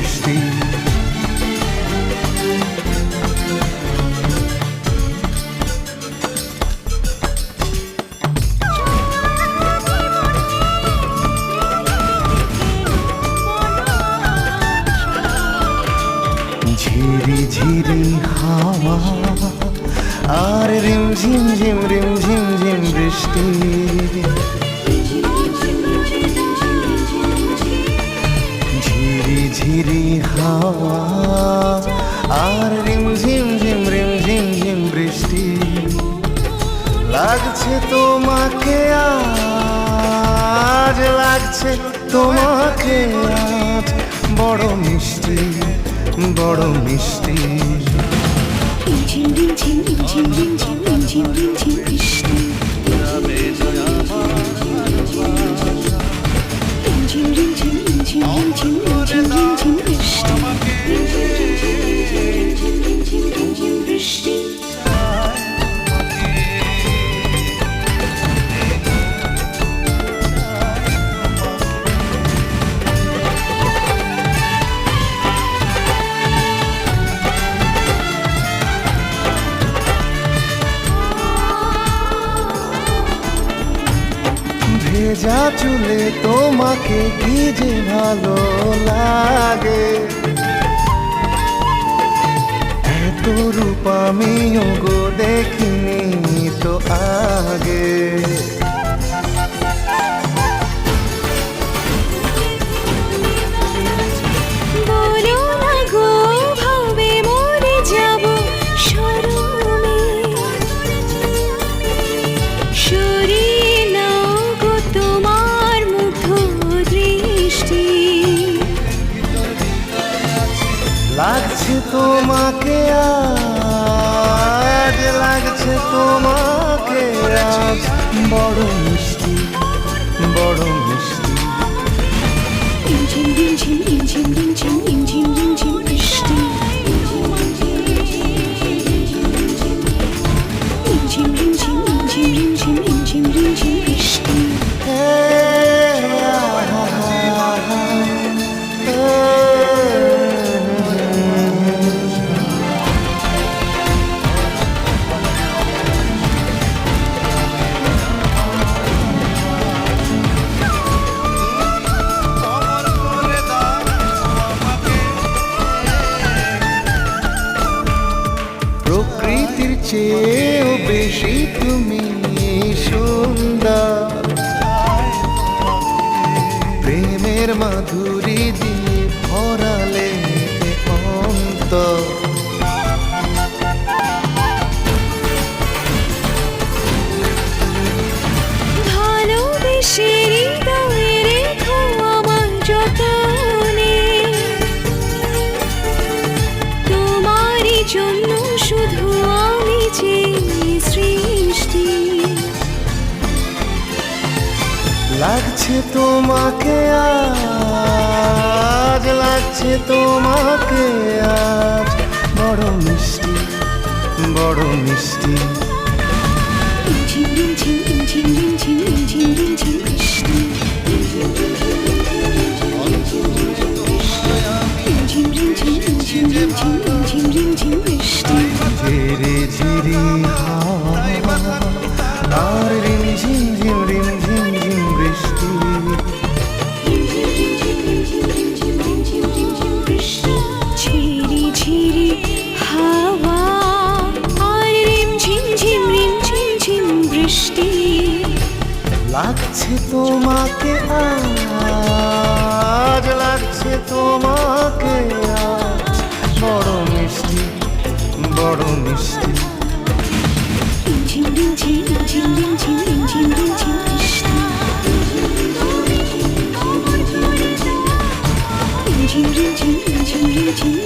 বৃষ্টি। ঝিরি ঝিরি হাওয়া আর রিমঝিম ঝিম রিমঝিম ঝিম বৃষ্টি। ঝিরি ঝিরি হাওয়া আর রিমঝিম ঝিম রিমঝিম ঝিম বৃষ্টি। লাগছে তোমাকে আজ, লাগছে তোমাকে আজ বড় মিষ্টি, বড় মিষ্টি। ঝিম ঝিম ঝিম ঝিম ঝিম ঝিম ঝিম ঝিম ঝিম বৃষ্টি। ঝিম ঝিম ঝিম ঝিম ঝিম ঝিম ঝিম ঝিম বৃষ্টি। বৃষ্টি। ভেজা চুলে তোমাকে কি যে ভালো লাগে, এত রূপ আমিও গো দেখিনি তো আগে। বলো না গো ভাবে মরে যাব শরমে, সরিয়ে নাও গো তোমার মুগ্ধ দৃষ্টি। লাগছে তোমাকে আজ, লাগছে তোমাকে আজ বড় মিষ্টি, বড় মিষ্টি। ঝিম ঝিম ঝিম ঝিম ঝিম ঝিম ঝিম ঝিম ঝিম বৃষ্টি। ঝিম ঝিম ঝিম ঝিম ঝিম ঝিম ঝিম ঝিম বৃষ্টি। প্রকৃতির চেয়েও বেশি তুমি সুন্দর, প্রেমের মাধুরী দিয়ে ভরালে অন্তর। ভালোবেসে হৃদয়ে রেখো আমার যতনে, তোমারই জন্য শুধু আমি যে সৃষ্টি। লাগছে তোমাকে আজ, লাগছে তোমাকে আজ বড় মিষ্টি, বড় মিষ্টি। ঝিম ঝিম ঝিম ঝিম ঝিম ঝিম ঝিম বৃষ্টি। ঝিম ঝিম ঝিম ঝিম ঝিম ঝিম ঝিম বৃষ্টি। ঝিরি ঝিরি হাওয়া আর রিমঝিম ঝিম রিমঝিম ঝিম বৃষ্টি। ঝিরি ঝিরি হাওয়া আর রিমঝিম ঝিম ঝিম বৃষ্টি। লাগছে তোমাকে আজ, লাগছে তোমাকে আজ বড় মিষ্টি, বড় মিষ্টি। ঝিম ঝিম ঝিম ঝিম ঝিম ঝিম বৃষ্টি। ঝিম ঝিম ঝিম ঝিম ঝিম